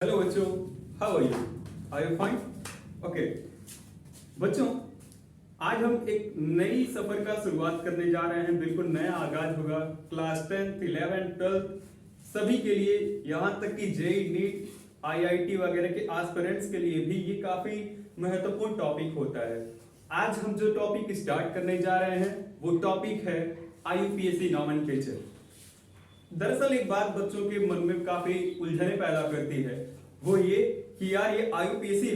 Hello बच्चों, how are you fine? Okay बच्चों, आज हम एक नई सफर का शुरुआत करने जा रहे हैं। बिल्कुल नया आगाज होगा। क्लास 10th 11th 12th सभी के लिए, यहाँ तक कि जेई नीट आईआईटी वगैरह के एस्पिरेंट्स के लिए भी ये काफी महत्वपूर्ण टॉपिक होता है। आज हम जो टॉपिक स्टार्ट करने जा रहे हैं वो टॉपिक है आईयूपीएसी नॉमेनक्लेचर। दरअसल एक बात बच्चों के मन में काफी उलझने पैदा करती है, वो ये कि यार ये आईयूपीएसी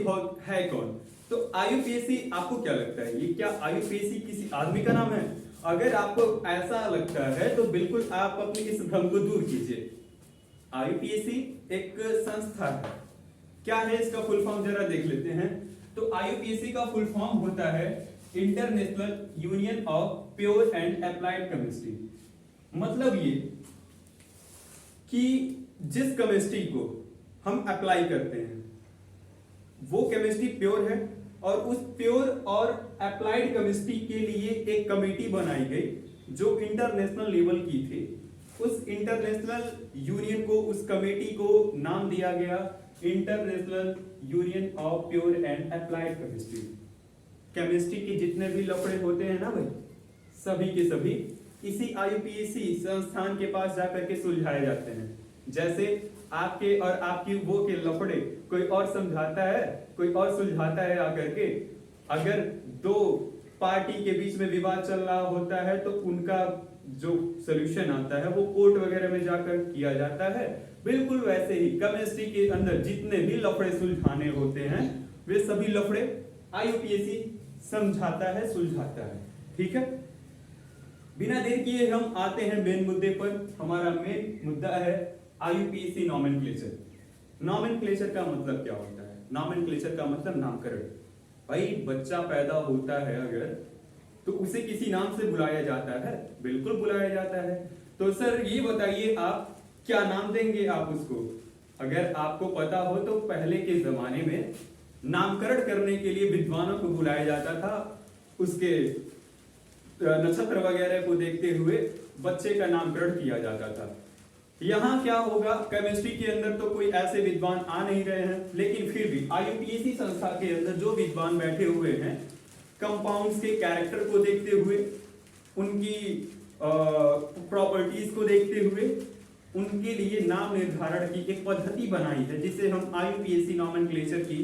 है कौन। तो आईयूपीएसी आपको क्या लगता है, ये क्या आईयूपीएसी किसी आदमी का नाम है? अगर आपको ऐसा लगता है तो बिल्कुल आप अपने इस भ्रम को दूर कीजिए। आईयूपीएसी एक संस्था है। क्या है इसका फुल फॉर्म, जरा देख लेते हैं। तो आईयूपीएसी का फुल फॉर्म होता है international union of pure and applied chemistry. मतलब ये कि जिस केमिस्ट्री को हम अप्लाई करते हैं वो केमिस्ट्री प्योर है, और उस प्योर और अप्लाइड केमिस्ट्री के लिए एक कमेटी बनाई गई जो इंटरनेशनल लेवल की थी। उस इंटरनेशनल यूनियन को, उस कमेटी को नाम दिया गया international union of pure and applied chemistry. Chemistry के जितने भी लफड़े होते हैं ना भाई, सभी के सभी इसी आईयूपीएसी संस्थान के पास जाकर के सुलझाए जाते हैं। जैसे आपके और आपकी वो के लफड़े कोई और समझाता है, कोई और सुलझाता है आकर के। अगर दो पार्टी के बीच में विवाद चल रहा होता है तो उनका जो सोल्यूशन आता है वो कोर्ट वगैरह में जाकर किया जाता है। बिल्कुल वैसे ही केमिस्ट्री के अंदर जितने भी लफड़े सुलझाने होते हैं वे सभी लफड़े आईयूपीएसी समझाता है, सुलझाता है। ठीक है, बिना देर किए हम आते हैं मेन मुद्दे पर। हमारा मेन मुद्दा है आईयूपीएसी नॉमेनक्लेचर। नॉमेनक्लेचर का मतलब क्या होता है? नॉमेनक्लेचर का मतलब नामकरण। भाई बच्चा पैदा होता है अगर, तो उसे किसी नाम से बुलाया जाता है, बिल्कुल बुलाया जाता है। तो सर ये बताइए आप क्या नाम देंगे आप उसको? अगर आपको पता हो तो पहले के जमाने में नामकरण करने के लिए विद्वानों को बुलाया जाता था। उसके नक्षत्र वगैरह को देखते हुए बच्चे का नामकरण किया जाता था। यहाँ क्या होगा, केमिस्ट्री के अंदर तो कोई ऐसे विद्वान आ नहीं रहे हैं, लेकिन फिर भी आईयूपीएसी संस्था के अंदर जो विद्वान बैठे हुए हैं, कंपाउंड्स के कैरेक्टर को देखते हुए, उनकी प्रॉपर्टीज को देखते हुए, उनके लिए नाम निर्धारण की एक पद्धति बनाई है जिसे हम आईयूपीएसी नॉमेनक्लेचर की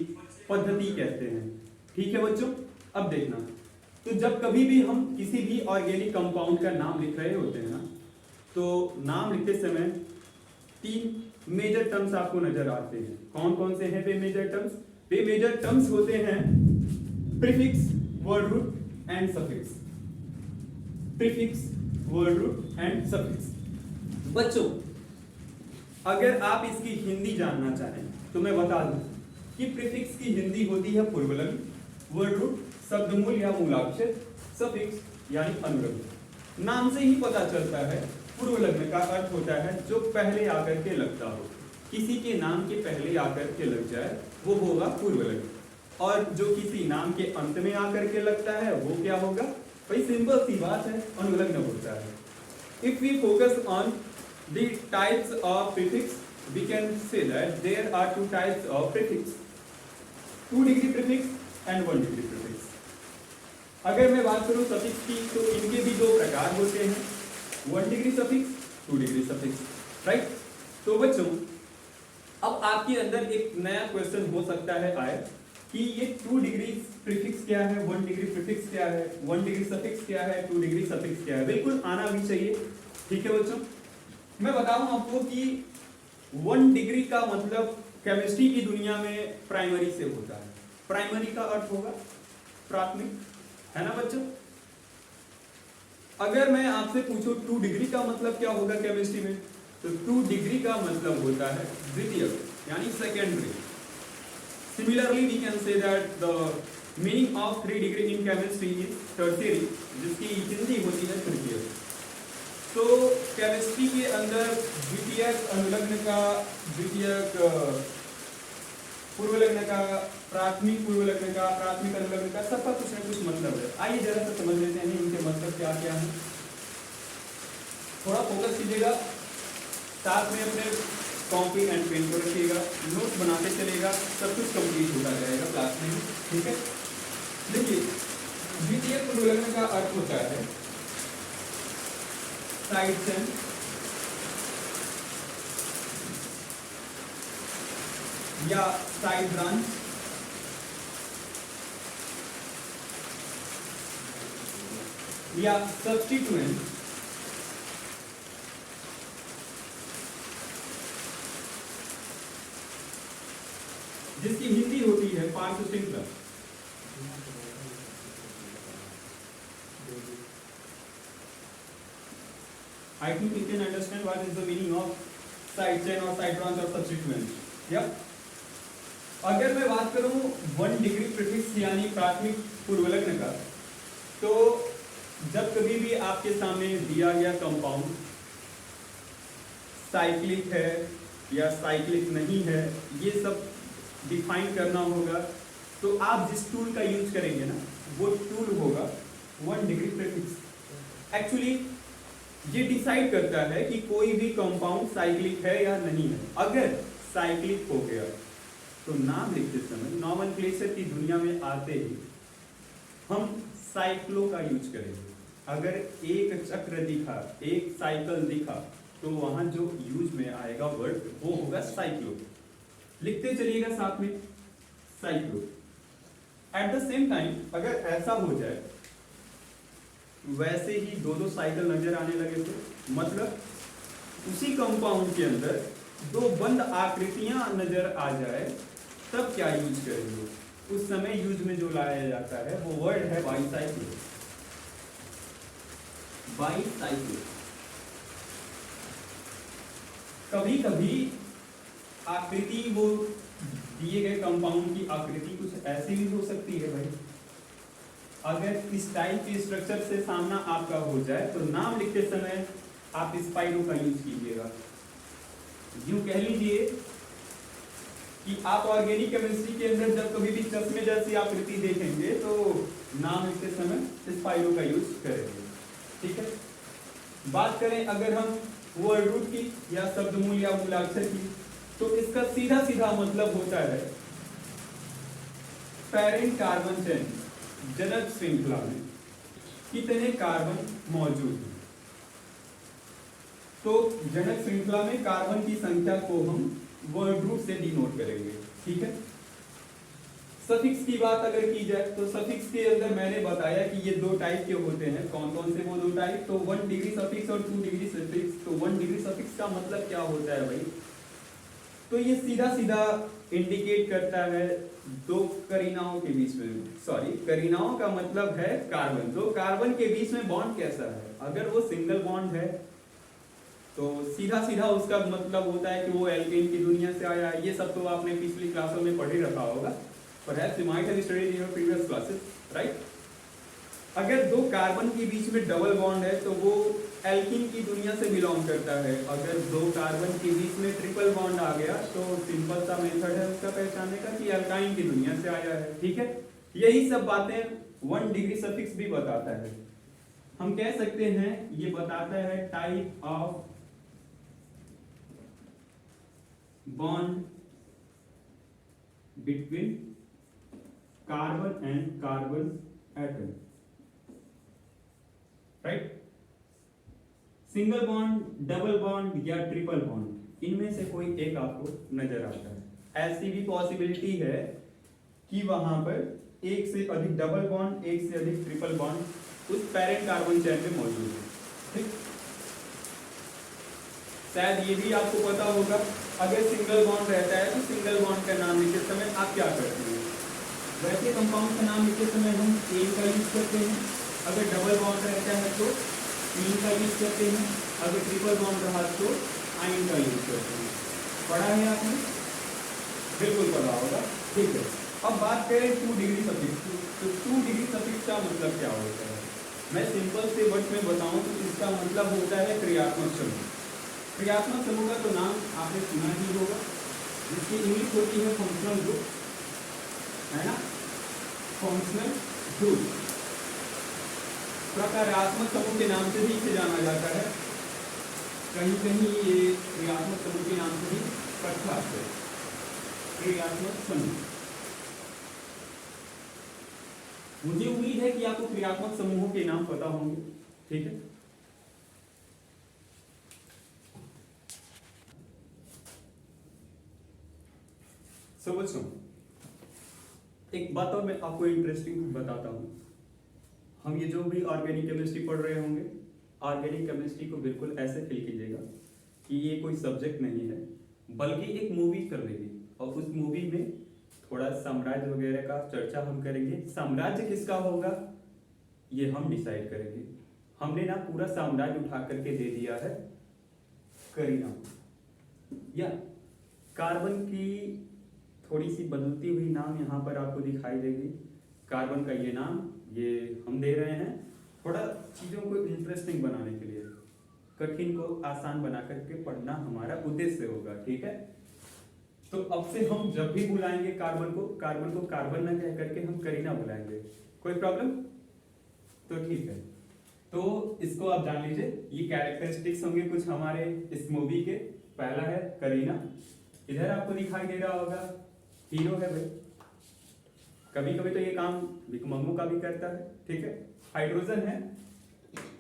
पद्धति कहते हैं। ठीक है बच्चों, अब देखना, तो जब कभी भी हम किसी भी ऑर्गेनिक कंपाउंड का नाम लिख रहे होते हैं ना, तो नाम लिखते समय 3 मेजर टर्म्स आपको नजर आते हैं। कौन कौन से हैं वे मेजर टर्म्स? वे मेजर टर्म्स होते हैं prefix, word root and suffix. Prefix, word root and suffix. बच्चों अगर आप इसकी हिंदी जानना चाहें तो मैं बता दूं कि प्रीफिक्स की हिंदी होती है पूर्वलग्न, वर्ड रूट शब्दमूल या मूलाक्षर, सफिक्स यानी अनुलग्न। नाम से ही पता चलता है पूर्वलग्न का अर्थ होता है जो पहले आकर के लगता हो। किसी के नाम के पहले आकर के लग जाए वो होगा पूर्वलग्न, और जो किसी नाम के अंत में आकर के लगता है वो क्या होगा? भाई सिंपल सी बात है, अनुलग्न होता है। If we focus on the types of prefix we can say that there are 2 types of prefix, 2 degree prefix and 1 degree prefix. अगर मैं बात करूं सफिक्स की तो इनके भी 2 प्रकार होते हैं, 1 degree suffix, 2 degree suffix, right. तो बच्चों अब आपके अंदर एक नया क्वेश्चन हो सकता है आए कि ये 2 डिग्री प्रीफिक्स क्या है, 1 डिग्री प्रीफिक्स क्या है, 1 डिग्री सफिक्स क्या है, 2 डिग्री सफिक्स क्या है। बिल्कुल आना भी चाहिए। ठीक है बच्चों, मैं बताऊं आपको कि 1 डिग्री का मतलब केमिस्ट्री की दुनिया में प्राइमरी से होता है। प्राइमरी का अर्थ होगा प्राथमिक, है ना बच्चों। अगर मैं आपसे पूछूं 2 डिग्री का मतलब क्या होगा केमिस्ट्री में, तो 2 डिग्री का मतलब होता है द्वितीयक यानी secondary. Similarly we can say that the meaning of 3 degree in chemistry is tertiary, जिसकी हिंदी होती है तृतीयक। तो केमिस्ट्री के अंदर द्वितीयक अनुलग्न का, द्वितीयक पूर्वलग्न का, प्राथमिक पूर्वलग्न का, प्राथमिक अनुलग्न का, सबका कुछ ना कुछ मतलब है। आइए जरा सा समझ लेते हैं इनके मतलब क्या क्या है। थोड़ा फोकस कीजिएगा, साथ में अपने कॉपी एंड पेन को रखिएगा, नोट बनाते चलेगा, सब कुछ कंप्लीट होता जाएगा क्लास में ही, ठीक है। देखिए द्वितीय पुनर्विलोकन का अर्थ होता है साइड चेन या साइड ब्रांच या सब्स्टिट्यूएंट जिसकी हिंदी होती है पार्श्व श्रृंखला। I think you can understand what is the meaning of side chain or side branch or substituent. Yeah? अगर मैं बात करूं 1 डिग्री प्रीफिक्स यानी प्राथमिक पूर्वलग्न का, तो जब कभी भी आपके सामने दिया गया कंपाउंड साइक्लिक है या साइक्लिक नहीं है, ये सब डिफाइन करना होगा। तो आप जिस टूल का यूज करेंगे ना, वो टूल होगा 1 डिग्री प्रीफिक्स। एक्चुअली ये डिसाइड करता है कि कोई भी कंपाउंड साइक्लिक है या नहीं है। अगर साइक्लिक हो गया तो नाम लिखते समय नॉमेनक्लेचर की दुनिया में आते ही हम साइक्लो का यूज करेंगे। अगर एक चक्र दिखा, एक साइकिल दिखा, तो वहां जो यूज में आएगा वर्ड वो होगा साइक्लो। लिखते चलिएगा साथ में cyclo. At the same time अगर ऐसा हो जाए, वैसे ही दो साइकिल नजर आने लगे, तो मतलब उसी कंपाउंड के अंदर 2 बंद आकृतियां नजर आ जाए, तब क्या यूज करेंगे? उस समय यूज में जो लाया जाता है वो वर्ड है बाईसाइक्लो। बाईसाइक्लो। कभी कभी आकृति, वो दिए गए कंपाउंड की आकृति कुछ ऐसी भी हो सकती है भाई। अगर इस टाइप की स्ट्रक्चर से सामना आपका हो जाए तो नाम लिखते समय आप स्पाइरो का यूज कीजिएगा। यूं कह लीजिए कि आप ऑर्गेनिक केमिस्ट्री के अंदर जब कभी भी चश्मे जैसी आकृति देखेंगे तो नाम लिखते समय स्पाइरो का यूज करेंगे, ठीक है। बात करें अगर हम वर्ड रूट की या शब्दमूल या मूलाक्षर की, तो इसका सीधा सीधा मतलब होता है पेरेंट कार्बन चेन, जनक श्रृंखला में कितने कार्बन मौजूद हैं। तो जनक श्रृंखला में कार्बन की संख्या को हम वर्ड रूट से डिनोट करेंगे, ठीक है। सफिक्स की बात अगर की जाए तो सफिक्स के अंदर मैंने बताया कि ये 2 टाइप के होते हैं। कौन कौन से वो 2 टाइप? तो 1 डिग्री सफिक्स और 2 डिग्री सफिक्स। तो 1 डिग्री सफिक्स का मतलब क्या होता है भाई? तो ये सीधा सीधा इंडिकेट करता है 2 करीनाओं के बीच में, सॉरी करीनाओं का मतलब है कार्बन। 2 कार्बन के बीच में बॉन्ड कैसा है? अगर वो सिंगल बॉन्ड है तो सीधा सीधा उसका मतलब होता है कि वो एल्केन की दुनिया से आया है। ये सब तो आपने पिछली क्लासों में पढ़ ही रखा होगा, perhaps you might have studied in your previous classes, right. अगर 2 कार्बन के बीच में डबल बॉन्ड है तो वो एल्कीन की दुनिया से बिलोंग करता है। अगर 2 कार्बन के बीच में ट्रिपल बॉन्ड आ गया तो सिंपल सा मेथड है उसका पहचानने का कि एल्काइन की दुनिया से आया है, ठीक है। यही सब बातें 1 डिग्री सफिक्स भी बताता है। हम कह सकते हैं ये बताता है type of bond between carbon and carbon atom, right. Single bond, double bond या ट्रिपल बॉन्ड, इनमें से कोई एक आपको नजर आता है। ऐसी भी पॉसिबिलिटी है कि वहां पर एक से अधिक डबल बॉन्ड, एक से अधिक ट्रिपल बॉन्ड उस पेरेंट कार्बन चेन में मौजूद है, ठीक। शायद ये भी आपको पता होगा, अगर सिंगल बॉन्ड रहता है तो सिंगल बॉन्ड का नाम लिखते समय आप क्या करते हैं? वैसे कंपाउंड का नाम लिखते समय हम एन का यूज करते हैं। अगर डबल बॉन्ड रहता है तो इन का यूज करते हैं। अगर ट्रिपल बॉन्ड रहा तो आइन का यूज करते हैं। पढ़ा है आपने? बिल्कुल पढ़ा होगा, ठीक है। अब बात करें 2 डिग्री सफिक्स। तो 2 डिग्री सफिक्स का मतलब क्या होता है? मैं सिंपल से वर्ड में बताऊं तो इसका मतलब होता है क्रियात्मक समूह। क्रियात्मक समूह का तो नाम आपने सुना ही होगा, जिसकी इंग्लिश होती है फंक्शनल ग्रुप, है ना। फंक्शनल ग्रुप प्रकारात्मक समूह के नाम से भी इसे जाना जाता है। कहीं कहीं ये क्रियात्मक समूह के नाम से भी प्रख्यात है, क्रियात्मक समूह। मुझे उम्मीद है कि आपको क्रियात्मक समूहों के नाम पता होंगे, ठीक है। सो बच्चों, एक बात और मैं आपको इंटरेस्टिंग बताता हूं। हम ये जो भी ऑर्गेनिक केमिस्ट्री पढ़ रहे होंगे, ऑर्गेनिक केमिस्ट्री को बिल्कुल ऐसे फील कीजिएगा कि ये कोई सब्जेक्ट नहीं है, बल्कि एक मूवी कर लेंगे और उस मूवी में थोड़ा साम्राज्य वगैरह का चर्चा हम करेंगे। साम्राज्य किसका होगा ये हम डिसाइड करेंगे। हमने ना पूरा साम्राज्य उठा करके दे दिया है करीना, या कार्बन की थोड़ी सी बदलती हुई नाम यहाँ पर आपको दिखाई देगी। कार्बन का ये नाम ये हम दे रहे हैं थोड़ा चीज़ों को इंटरेस्टिंग बनाने के लिए, कठिन को आसान बना करके पढ़ना हमारा उद्देश्य होगा, ठीक है। तो अब से हम जब भी बुलाएंगे कार्बन को कार्बन ना कह करके हम करीना बुलाएंगे। कोई प्रॉब्लम? तो ठीक है। तो इसको आप जान लीजिए, ये कैरेक्टरिस्टिक्स होंगे कुछ हमारे इस मूवी के। पहला है करीना, इधर आपको दिखाई दे रहा होगा हीरो है भाई। कभी कभी तो ये काम विकमंगों का भी करता है, ठीक है। हाइड्रोजन है,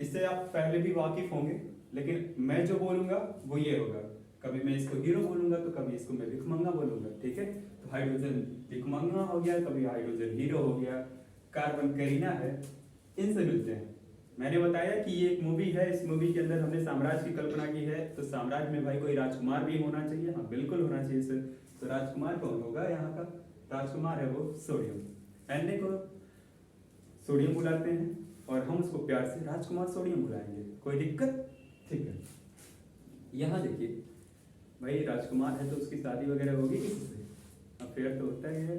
इससे आप पहले भी वाकिफ होंगे, लेकिन मैं जो बोलूंगा वो ये होगा। कभी मैं इसको हीरो बोलूंगा तो कभी इसको मैं भिखमंगा बोलूंगा, ठीक है। तो हाइड्रोजन भिखमंगा हो गया, कभी हाइड्रोजन हीरो हो गया, कार्बन करीना है, इनसे मिलते हैं। मैंने बताया कि ये एक मूवी है, इस मूवी के अंदर हमने साम्राज्य की कल्पना की है। तो साम्राज्य में भाई कोई राजकुमार भी होना चाहिए, हाँ बिल्कुल होना चाहिए सर। तो राजकुमार कौन होगा यहाँ का? राजकुमार है वो सोडियम। एन को सोडियम बुलाते हैं और हम उसको प्यार से राजकुमार सोडियम बुलाएंगे, कोई दिक्कत? ठीक है। यहाँ देखिए भाई, राजकुमार है तो उसकी शादी वगैरह होगी किससे? अफेयर तो होता ही है,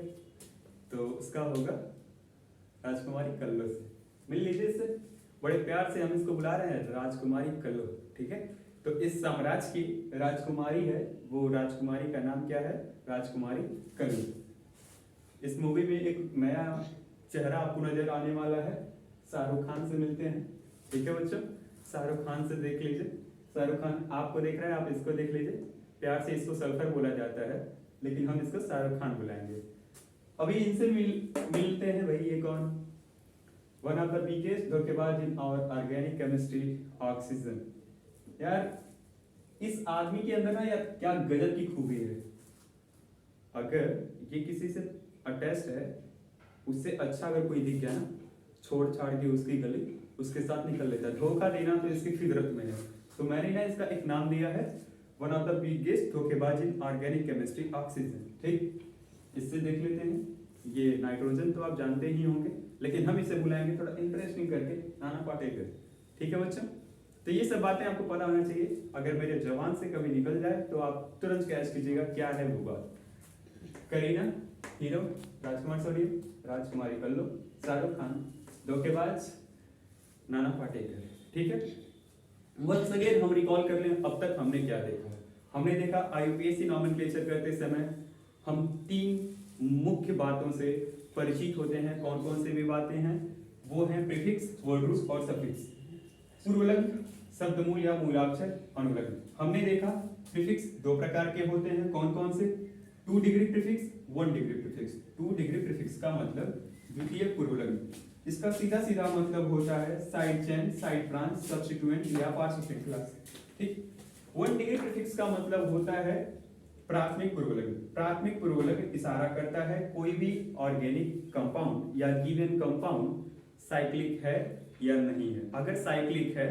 तो उसका होगा राजकुमारी कल्लो से। मिल लीजिए इससे, बड़े प्यार से हम इसको बुला रहे हैं राजकुमारी कल्लो, ठीक है। तो इस साम्राज्य की राजकुमारी है, वो राजकुमारी का नाम क्या है? राजकुमारी कल्लो। इस मूवी में एक नया चेहरा आपको नजर आने वाला है, शाहरुख खान से मिलते हैं, ठीक है बच्चों। शाहरुख खान से देख लीजिए, शाहरुख खान आपको देख रहा है, आप इसको देख लीजिए। प्यार से इसको सल्फर बोला जाता है, लेकिन हम इसको शाहरुख खान बुलाएंगे। अभी इनसे मिलते हैं भाई, ये कौन? वन ऑफ द बिगेस्ट धोखेबाज in our organic chemistry, oxygen. यार इस आदमी के अंदर ना यार क्या गजब की खूबी है। अगर ये किसी से अटैच्ड है, उससे अच्छा अगर कोई दिख गया ना, छोड़ छाड़ के उसकी गली उसके साथ निकल लेता है। धोखा देना तो इसकी फितरत में है। तो मैंने ना इसका एक नाम दिया है, वन ऑफ द बिगेस्ट धोखेबाज इन ऑर्गेनिक केमिस्ट्री, ऑक्सीजन, ठीक। इससे देख लेते हैं, ये नाइट्रोजन तो आप जानते ही होंगे, लेकिन हम इसे बुलाएंगे थोड़ा इंटरेस्टिंग करके, नाना पाटेकर, ठीक है बच्चों। तो ये सब बातें आपको पता होना चाहिए। अगर मेरे जवान से कभी निकल जाए तो आप तुरंत कैच कीजिएगा क्या है वो बात। करीना हीरो, राजकुमार सोडियम, राजकुमारी कल्लो, शाहरुख खान धोखेबाज, नाना पाटेकर, ठीक है। वंस अगेन हम रिकॉल कर लें, अब तक हमने क्या देखा? हमने देखा IUPAC नॉमेनक्लेचर करते समय हम 3 मुख्य बातों से परिचित होते हैं। कौन कौन से भी बातें हैं? वो हैं प्रीफिक्स, वर्ड रूट और सफिक्स। पूर्वलग्न, शब्दमूल या मूलाक्षर, अनुलग्न। हमने देखा प्रीफिक्स 2 प्रकार के होते हैं, कौन कौन से? 2 degree prefix, 1 degree prefix. 2 degree prefix का मतलब द्वितीय पूर्वलग्न। इसका सीधा सीधा मतलब होता है side chain, side branch, substituent या पार्टिसिपेंट क्लास, ठीक। 1 डिग्री प्रीफिक्स का मतलब होता है प्राथमिक पूर्वलग्न। प्राथमिक पूर्वलग्न इशारा करता है कोई भी ऑर्गेनिक कंपाउंड या गिवन कंपाउंड साइक्लिक है या नहीं है। अगर साइक्लिक है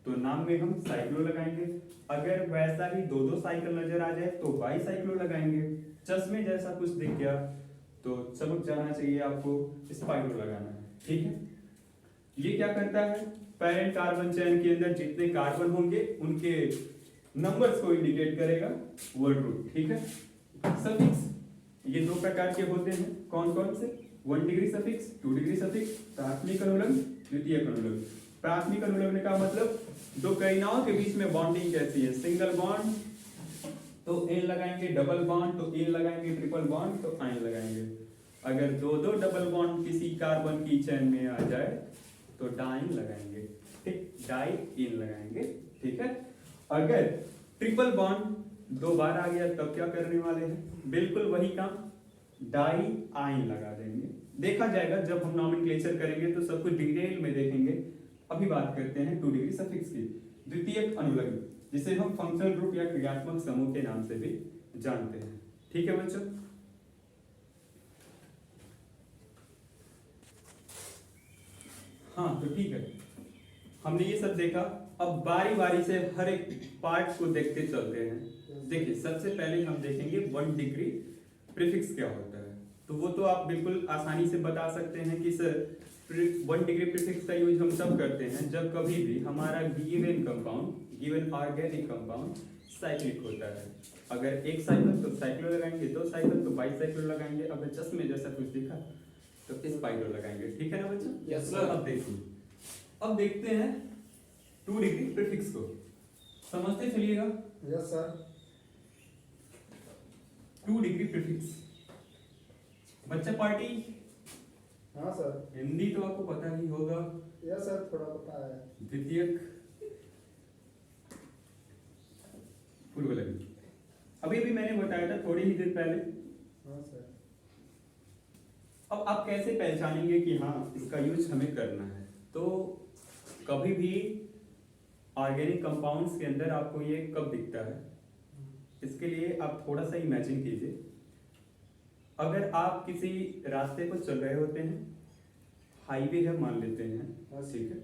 तो नाम में हम साइक्लो लगाएंगे। अगर वैसा ही 2-2 साइकिल नजर आ जाए तो बाई साइक्लो लगाएंगे। चश्मे जैसा कुछ दिख गया तो चमक जाना चाहिए, आपको स्पाइरो लगाना है, ठीक है। ये क्या करता है? पेरेंट कार्बन चेन के अंदर जितने कार्बन होंगे उनके नंबर्स को इंडिकेट करेगा, वर्ड रूट, ठीक है। सफिक्स ये 2 प्रकार के होते हैं, कौन कौन से? 1 डिग्री सफिक्स, 2 डिग्री सफिक्स, प्राथमिक अनुलग्न, द्वितीयक अनुलग्न। प्राथमिक अनुलग्न का मतलब 2 करीनाओं के बीच में बॉन्डिंग कैसी है? सिंगल बॉन्ड तो एन लगाएंगे, डबल बॉन्ड तो एन लगाएंगे, ट्रिपल बॉन्ड तो आइन लगाएंगे। अगर 2-2 डबल बॉन्ड किसी कार्बन की चेन में आ जाए तो डाइन लगाएंगे, ठीक, डाई इन लगाएंगे, ठीक है। अगर ट्रिपल बॉन्ड 2 बार आ गया तब क्या करने वाले हैं? बिल्कुल वही काम, डाई आइन लगा देंगे। देखा जाएगा जब हम नॉमेनक्लेचर करेंगे तो सब कुछ डिटेल में देखेंगे। अभी बात करते हैं 2 डिग्री सफिक्स की। द्वितीयक अनुलग्न, जिसे हम फंक्शनल ग्रुप या क्रियात्मक समूह के नाम से भी जानते हैं। ठीक है बच्चों, हाँ तो ठीक है, हमने ये सब देखा। अब बारी बारी से हर एक पार्ट को देखते चलते हैं। देखिए सबसे पहले हम देखेंगे 1 डिग्री प्रीफिक्स क्या होता है। तो वो तो आप बिल्कुल आसानी से बता सकते हैं कि सर 1 डिग्री प्रीफिक्स का यूज हम तब करते हैं जब कभी भी हमारा given compound, given organic compound cyclic होता है। अगर एक साइकिल तो साइक्लो लगाएंगे, 2 साइकिल तो बाईसाइक्लो लगाएंगे, अगर चश्मे जैसा कुछ दिखा तो इस पाइलो लगाएंगे। ठीक है ना बच्चों? Yes sir. अब देखिए, अब देखते हैं 2 डिग्री प्रीफिक्स को, समझते चलिएगा। Yes sir. 2 डिग्री प्रीफिक्स, बच्चा पार्टी हाँ सर। हिंदी तो आपको पता ही होगा। यस सर, थोड़ा पता है। द्वितीयक पूर्वलग्न, अभी भी मैंने बताया था थोड़ी ही देर पहले। हाँ सर। अब आप कैसे पहचानेंगे कि हाँ इसका यूज हमें करना है? तो कभी भी ऑर्गेनिक कंपाउंड्स के अंदर आपको ये कब दिखता है, इसके लिए आप थोड़ा सा इमेजिन कीजिए। अगर आप किसी रास्ते पर चल रहे होते हैं, हाईवे है मान लेते हैं, ठीक है,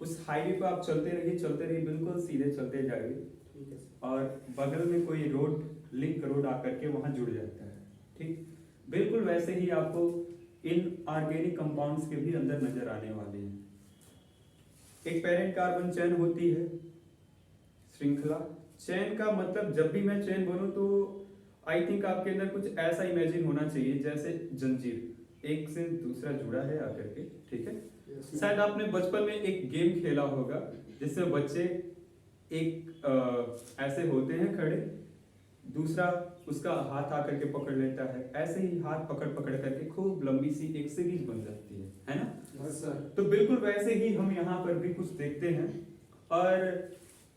उस हाईवे पर आप चलते रहिए, बिल्कुल सीधे चलते जाइए, ठीक है। और बगल में कोई रोड, लिंक रोड आकर के वहां जुड़ जाता है। ठीक, बिल्कुल वैसे ही आपको इन ऑर्गेनिक कंपाउंड्स के भी अंदर नजर आने वाले हैं। एक पेरेंट कार्बन चेन होती है, श्रृंखला। चेन का मतलब जब भी मैं चेन बोलूं तो आई थिंक आपके अंदर कुछ ऐसा इमेजिन होना चाहिए जैसे जंजीर, एक से दूसरा जुड़ा है आकर के। ठीक है, शायद आपने बचपन में एक गेम खेला होगा जिसमें बच्चे एक ऐसे होते हैं खड़े, दूसरा उसका हाथ आकर के पकड़ लेता है, ऐसे ही हाथ पकड़ पकड़ करके खूब लंबी सी एक सीरीज बन जाती है ना? Yes sir. तो बिल्कुल वैसे ही हम यहाँ पर भी कुछ देखते हैं। और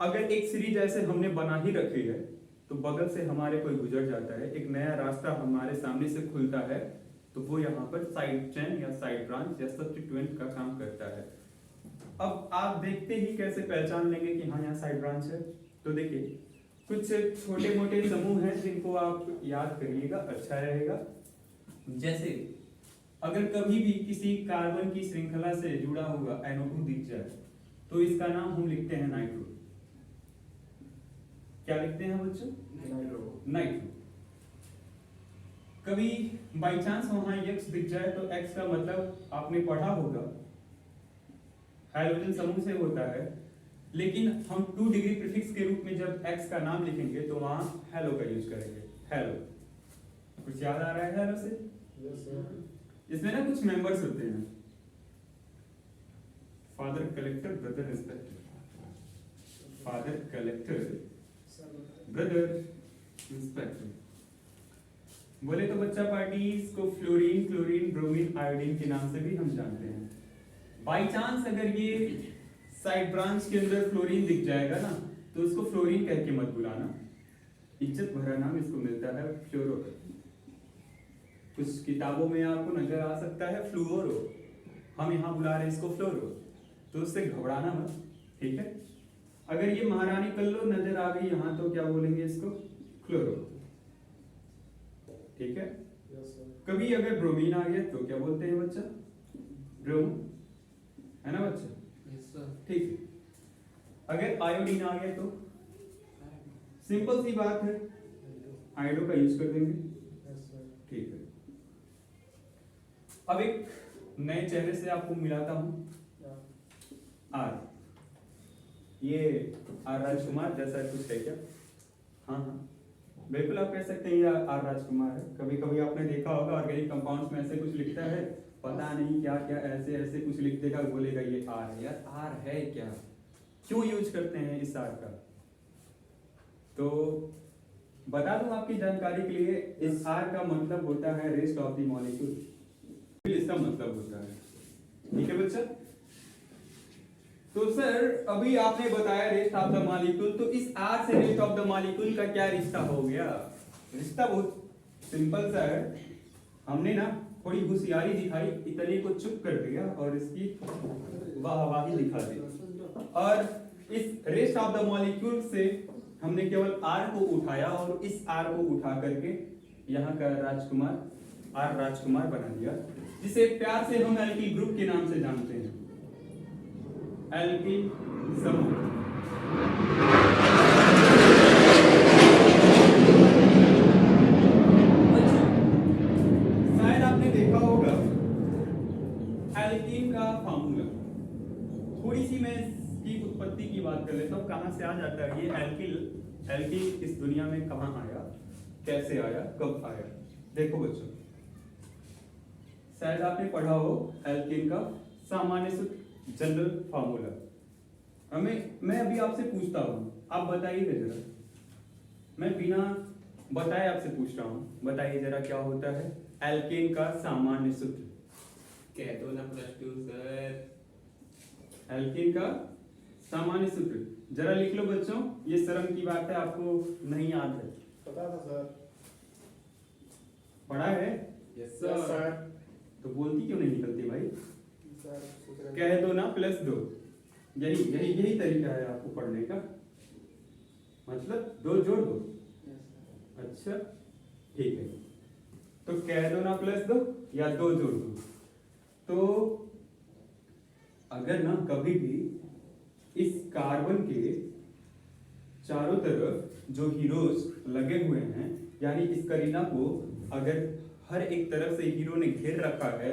अगर एक सीरीज ऐसे हमने बना ही रखी है तो बगल से हमारे कोई गुजर जाता है, एक नया रास्ता हमारे सामने से खुलता है, तो वो यहाँ पर साइड चेन या साइड ब्रांच या सब्स्टिट्यूएंट का काम करता है। अब आप देखते ही कैसे पहचान लेंगे कि हाँ यहाँ साइड ब्रांच है? तो देखिए कुछ छोटे मोटे समूह हैं जिनको आप याद करिएगा, अच्छा रहेगा। जैसे अगर कभी भी किसी कार्बन की श्रृंखला से जुड़ा हुआ NO2 दिख जाए तो इसका नाम हम लिखते हैं नाइट्रो। क्या लिखते हैं बच्चों? नाइट्रो। कभी बाई चांस वहां X दिख जाए तो X का मतलब आपने पढ़ा होगा हाइड्रोजन समूह से होता है, लेकिन हम 2 डिग्री प्रीफिक्स के रूप में जब X का नाम लिखेंगे तो वहां हेलो का यूज करेंगे। हेलो, कुछ याद आ रहा है हेलो से? Yes sir. इसमें ना कुछ मेंबर्स होते हैं, father collector, brother inspector, father collector, brother inspector. बोले तो बच्चा पार्टीज को फ्लोरीन, क्लोरीन, ब्रोमीन, आयोडीन के नाम से भी हम जानते हैं। बाई चांस अगर ये साइड ब्रांच के अंदर फ्लोरीन दिख जाएगा ना तो उसको फ्लोरीन कह के मत बुलाना, इज्जत भरा नाम इसको मिलता है फ्लोरो। कुछ किताबों में आपको नजर आ सकता है फ्लूओरो, हम यहाँ बुला रहे हैं इसको फ्लोरो, तो उससे घबराना मत। ठीक है, अगर ये महारानी कल्लो नजर आ गई यहाँ तो क्या बोलेंगे इसको? क्लोरो। ठीक है, यस सर। कभी अगर ब्रोमीन आ गया तो क्या बोलते हैं बच्चा? ब्रोम, है ना बच्चा? Yes sir. ठीक है, अगर आयोडीन आ गया तो सिंपल सी बात है, आयोडो का यूज कर देंगे। Yes sir. ठीक है, अब एक नए चेहरे से आपको मिलाता हूं। आर, ये आर राजकुमार जैसा कुछ है क्या? हाँ हाँ, बिल्कुल आप कह सकते हैं ये आर राजकुमार है। कभी कभी आपने देखा होगा ऑर्गेनिक कंपाउंड्स में ऐसे कुछ लिखता है, पता नहीं क्या क्या ऐसे ऐसे कुछ लिख देगा, बोलेगा ये आर है। यार आर है क्या, क्यों यूज करते हैं इस आर का? तो बता दूं आपकी जानकारी के लिए, इस आर का मतलब होता है रेस्ट ऑफ द मॉलिक्यूल, इसका मतलब होता है। ठीक है बच्चा, तो सर अभी आपने बताया रेस्ट ऑफ द मॉलिक्यूल, तो इस आर से रेस्ट ऑफ द मॉलिक्यूल का क्या रिश्ता हो गया? रिश्ता बहुत सिंपल सा है। हमने ना थोड़ी होशियारी दिखाई, इतने को चुप कर दिया और इसकी वाहवाही दिखा दी। और इस रेस्ट ऑफ द मॉलिक्यूल से हमने केवल आर को उठाया और इस आर को उठा करके यहाँ का राजकुमार आर राजकुमार बना दिया, जिसे प्यार से हम एल्किल ग्रुप के नाम से जानते हैं, एल्किल समूह। शायद आपने देखा होगा एल्कीन का फार्मूला। थोड़ी सी मैं इसकी उत्पत्ति की बात कर लेता हूँ, कहाँ से आ जाता है ये एल्किल। एल्किल इस दुनिया में कहाँ आया, कैसे आया, कब आया? देखो बच्चों, शायद आपने पढ़ा हो एल्कीन का सामान्य सूत्र, जनरल फार्मूला। मैं अभी आपसे पूछता हूँ, आप बताइए जरा, मैं बिना बताए आपसे पूछ रहा हूँ, बताइए जरा क्या होता है एल्कीन का सामान्य सूत्र? कह दो ना +2 सर। एल्कीन का सामान्य सूत्र जरा लिख लो बच्चों, ये शर्म की बात है, आपको नहीं याद है? पता था सर। पढ़ा है? Yes sir. तो बोलती क्यों नहीं निकलती भाई? सर कह दो ना +2, यही यही यही तरीका है आपको पढ़ने का, मतलब 2 जोड़ दो। अच्छा ठीक है, तो कह दो ना +2 या 2 जोड़ दो। तो अगर ना कभी भी इस कार्बन के चारों तरफ जो हीरोज लगे हुए हैं, यानी इस करीना को अगर हर एक तरफ से हीरो ने घेर रखा है,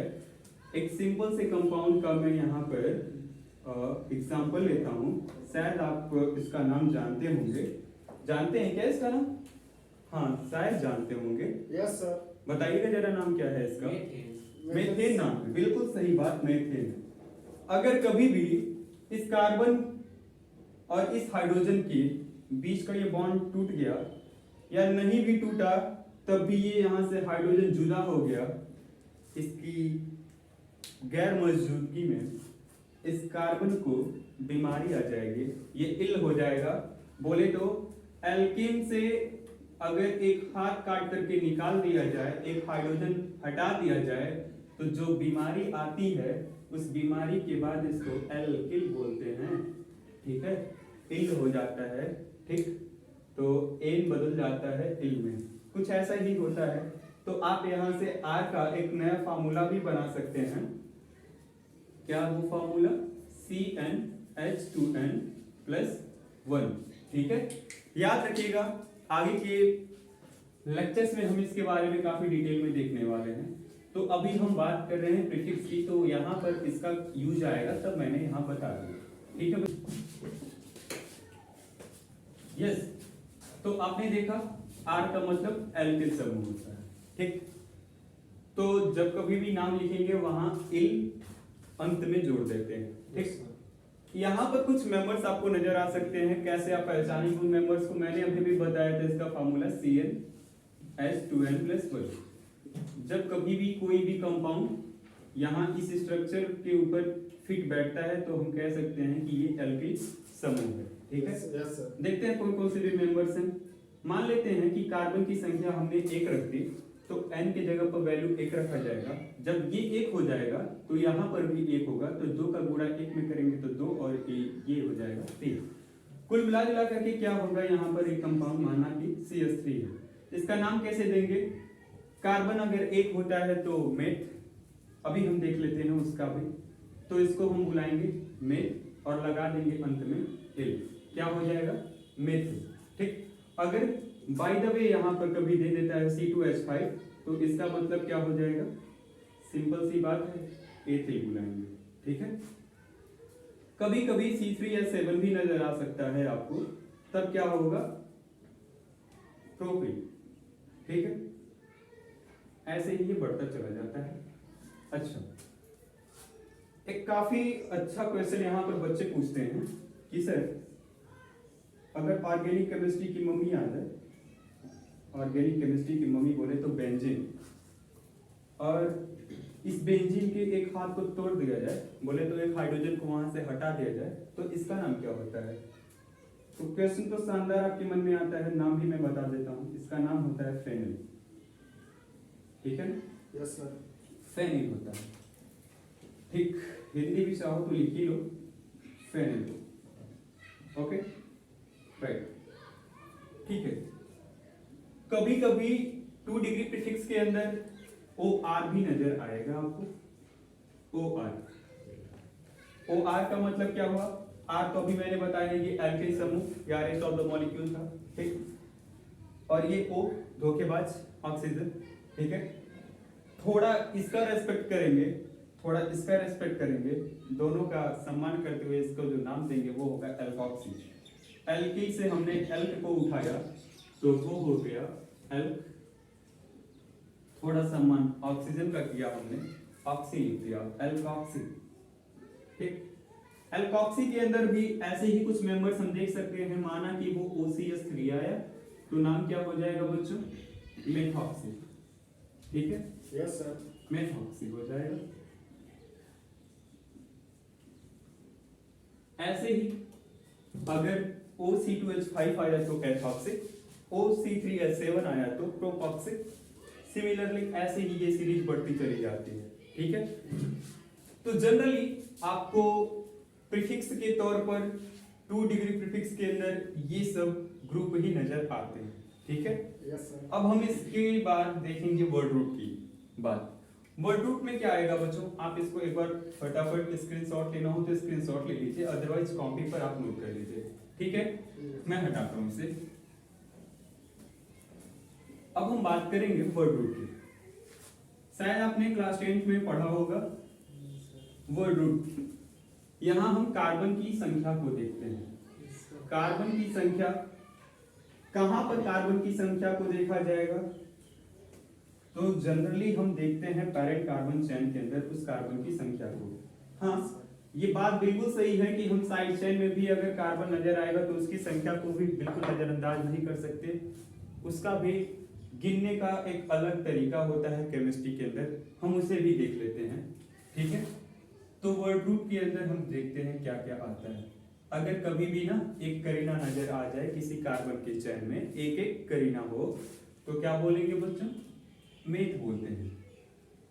एक सिंपल से कंपाउंड का मैं यहाँ पर एग्जांपल लेता हूँ, शायद आप इसका नाम जानते होंगे। जानते हैं क्या इसका नाम? हाँ शायद जानते होंगे। Yes sir. बताइएगा जरा नाम क्या है इसका? मेथेन नाम है, बिल्कुल सही बात, मेथेन। अगर कभी भी इस कार्बन और इस हाइड्रोजन के बीच का ये बॉन्ड टूट गया या नहीं भी टूटा, तब भी ये यहाँ से हाइड्रोजन जुदा हो गया, इसकी गैर मौजूदगी में इस कार्बन को बीमारी आ जाएगी, ये इल हो जाएगा। बोले तो एल्कीन से अगर एक हाथ काट करके निकाल दिया जाए, एक हाइड्रोजन हटा दिया जाए, तो जो बीमारी आती है उस बीमारी के बाद इसको एल्किल बोलते हैं। ठीक है, इल हो जाता है। ठीक, तो एन बदल जाता है इल में, कुछ ऐसा ही होता है। तो आप यहाँ से आर का एक नया फार्मूला भी बना सकते हैं। क्या वो फार्मूला? CnH2n+1। ठीक है, याद रखिएगा, आगे के लेक्चर्स में हम इसके बारे में काफी डिटेल में देखने वाले हैं। तो अभी हम बात कर रहे हैं प्रीफिक्स की, तो यहाँ पर इसका यूज आएगा, तब मैंने यहाँ बता दिया। ठीक है यस, तो आपने देखा आर का मतलब एल्किल समूह होता है। ठीक, तो जब कभी भी नाम लिखेंगे वहां इल अंत में जोड़ देते हैं। ठीक, यहाँ पर कुछ मेंबर्स आपको नजर आ सकते हैं, कैसे आप पहचानेंगे उन मेंबर्स को? मैंने अभी भी बताया था इसका फार्मूला CnH2n+1। जब कभी भी कोई भी कंपाउंड यहाँ इस स्ट्रक्चर के ऊपर फिट बैठता है तो हम कह सकते हैं कि ये एल्किल समूह है। ठीक है, यस सर। देखते हैं कौन कौन से भी मेंबर्स हैं। मान लेते हैं कि कार्बन की संख्या हमने 1 रख दी, तो n के जगह पर वैल्यू 1 रखा जाएगा। जब ये 1 हो जाएगा तो यहाँ पर भी 1 होगा, तो 2 का गुणा 1 में करेंगे तो 2 और ये हो जाएगा 3। कुल मिला जुला करके क्या होगा, यहाँ पर एक कंपाउंड माना कि CH3 है। इसका नाम कैसे देंगे? कार्बन अगर 1 होता है तो मेथ, अभी हम देख लेते हैं उसका भी, तो इसको हम बुलाएंगे मेथ और लगा देंगे अंत में इल, क्या हो जाएगा? मेथ। ठीक, अगर बाय द वे यहाँ पर कभी दे देता है C2H5, तो इसका मतलब क्या हो जाएगा? सिंपल सी बात है, एथिल बुलाएंगे। ठीक है, कभी कभी C3H7 भी नजर आ सकता है आपको, तब क्या होगा? प्रोपिल। ठीक है, ऐसे ही ये बढ़ता चला जाता है। अच्छा, एक काफी अच्छा क्वेश्चन यहाँ पर बच्चे पूछते हैं कि सर अगर ऑर्गेनिक केमिस्ट्री की मम्मी आ जाए, ऑर्गेनिक केमिस्ट्री की मम्मी बोले तो बेंजीन, और इस बेंजीन के एक हाथ को तोड़ दिया जाए, बोले तो एक हाइड्रोजन को वहां से हटा दिया जाए, तो इसका नाम क्या होता है? तो क्वेश्चन तो शानदार आपके मन में आता है, नाम भी मैं बता देता हूँ, इसका नाम होता है फेनिल। ठीक है ना? Yes sir. फेनिल होता है। ठीक, हिंदी भी चाहो तो लिख ही लो, फेनिल। ओके, राइट, ठीक है। कभी कभी 2 डिग्री प्रीफिक्स के अंदर OR भी नजर आएगा आपको। OR, OR का मतलब क्या हुआ? R तो अभी मैंने बताया ये एल्केन समूह या रेस्ट ऑफ द मॉलिक्यूल था, ठीक। और ये O धोखेबाज ऑक्सीजन, ठीक है। थोड़ा इसका रेस्पेक्ट करेंगे, थोड़ा इसका रेस्पेक्ट करेंगे, दोनों का सम्मान करते हुए इसको जो नाम देंगे वो होगा एल्कोक्सी। एल्की से हमने एल्क को उठाया तो वो हो गया एल्क। थोड़ा सम्मान ऑक्सीजन का किया हमने, ऑक्सी लिख दिया, एल्कोक्सी। ठीक, एल्कोक्सी के अंदर भी ऐसे ही कुछ मेंबर्स हम देख सकते हैं। माना कि वो OCS3 आया तो नाम क्या हो जाएगा बच्चों? मेथॉक्सी। ठीक है, यस सर। मेथॉक्सी हो जाएगा। ऐसे ही अगर OC2H5 आया तो कैथॉक्सिक, OC3H7 आया तो प्रोपॉक्सिक। सिमिलरली ऐसे ही ये सीरीज बढ़ती चली जाती है। ठीक है, तो जनरली आपको प्रीफिक्स के तौर पर 2 डिग्री प्रीफिक्स के अंदर ये सब ग्रुप ही नजर आते हैं। ठीक है, यस सर। अब हम इसके बाद देखेंगे वर्ड रूट की बात। वर्ड रूट में क्या आएगा बच्चों? आप इसको एक बार फटाफट स्क्रीनशॉट लेना हो तो स्क्रीनशॉट ले लीजिए, अदरवाइज कॉपी पर आप नोट कर लीजिए। ठीक है, मैं हटाता हूं इसे। अब हम बात करेंगे वर्ड रूट की। शायद आपने क्लास 10th में पढ़ा होगा वर्ड रूट। यहां हम कार्बन की संख्या को देखते हैं। कार्बन की संख्या, कहां पर कार्बन की संख्या को देखा जाएगा? तो जनरली हम देखते हैं पैरेंट कार्बन चेन के अंदर उस कार्बन की संख्या को। हाँ, ये बात बिल्कुल सही है कि हम साइड चेन में भी अगर कार्बन नजर आएगा तो उसकी संख्या को भी बिल्कुल नजरअंदाज नहीं कर सकते। उसका भी गिनने का एक अलग तरीका होता है केमिस्ट्री के अंदर, हम उसे भी देख लेते हैं। ठीक है, तो वर्ड रूट के अंदर हम देखते हैं क्या क्या आता है। अगर कभी भी ना एक करीना नजर आ जाए किसी कार्बन के चेन में, एक एक करीना हो, तो क्या बोलेंगे बच्चों? मेथ बोलते हैं।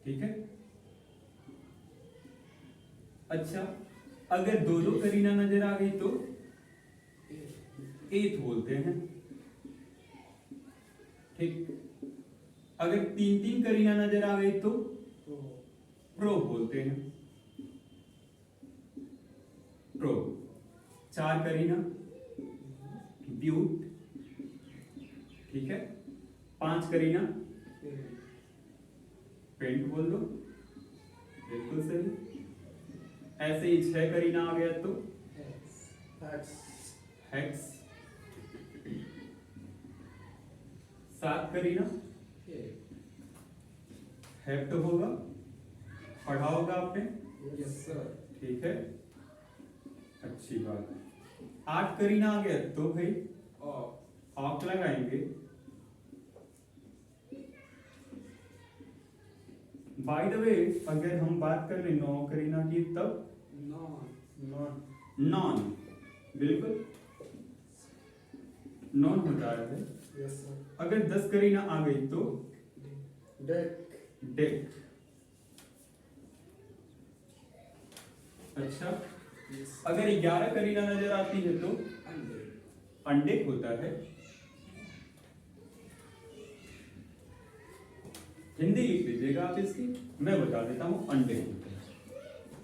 ठीक है, अच्छा, अगर 2-2 करीना नजर आ गई तो एथ बोलते हैं। ठीक, अगर 3-3 करीना नजर आ गई तो प्रो बोलते हैं, प्रो। 4 करीना ब्यूट। ठीक है, 5 करीना पेंट बोल दो, बिल्कुल सही। ऐसे ही 6 करीना आ गया तो हेक्स। 7 करीना हेप्ट होगा, पढ़ा होगा आपने। Yes sir. ठीक है, अच्छी बात है। 8 करीना आ गया तो भाई ऑफ लगाएंगे। बाय द वे, अगर हम बात कर ले 9 करीना की तब नॉन, बिल्कुल नॉन होता है। Yes sir. अगर 10 करीना आ गई तो डेक। अच्छा, अगर 11 करीना नजर आती है तो अंडे होता है। हिंदी लिख लीजिएगा आप इसकी, मैं बता देता हूं, अंडे होते हैं।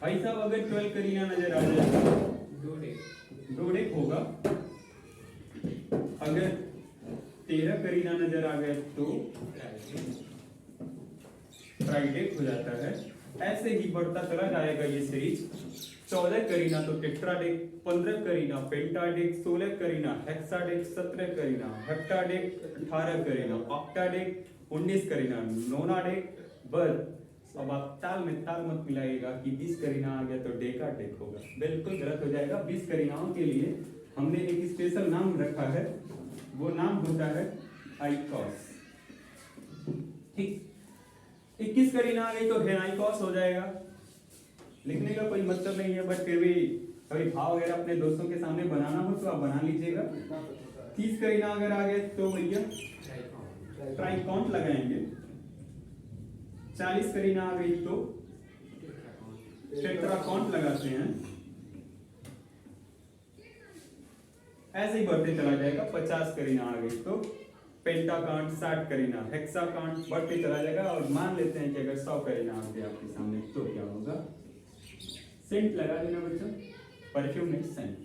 भाई साहब, अगर 12 करीना नजर आ जाए दो डेक होगा। अगर 13 करीना नजर आ गए तो फ्राइडे हो जाता है। ऐसे ही बढ़ता चला जाएगा ये सीरीज। 14 करीना तो टेट्राडेक, 15 करीना पेंटाडेक, 16 करीना हेक्साडेक, 17 करीना हेप्टाडेक, 18 करीना ऑक्टाडेक, 19 करीना नोनाडेक। बस अब आप ताल में ताल मत मिलाइएगा कि 20 करीना आ गया तो डेकाडेक होगा, बिल्कुल गलत हो जाएगा। 20 करीनाओं के लिए हमने एक स्पेशल नाम रखा है, वो नाम होता है आइकॉस। ठीक, 21 करीना आ गई तो हेनाइकॉस हो जाएगा। लिखने का कोई मतलब नहीं है, बट फिर भी कभी भाव वगैरह अपने दोस्तों के सामने बनाना हो तो आप बना लीजिएगा। कितना तक होता है? 30 करीना अगर आ गए तो भैया ट्राइकाउंट लगाएंगे। 40 करीना आ गई तो टेट्राकाउंट लगाते हैं। ऐसे ही बढ़ते चला जाएगा। 50 करीना आ गई तो पेंटाकाउंट, 60 करीना हेक्साकाउंट बढ़ते चला जाएगा। और मान लेते हैं कि अगर 100 करीना आ गया आपके सामने तो क्या होगा? सेंट लगा देना बच्चों, परफ्यूम नहीं सेंट,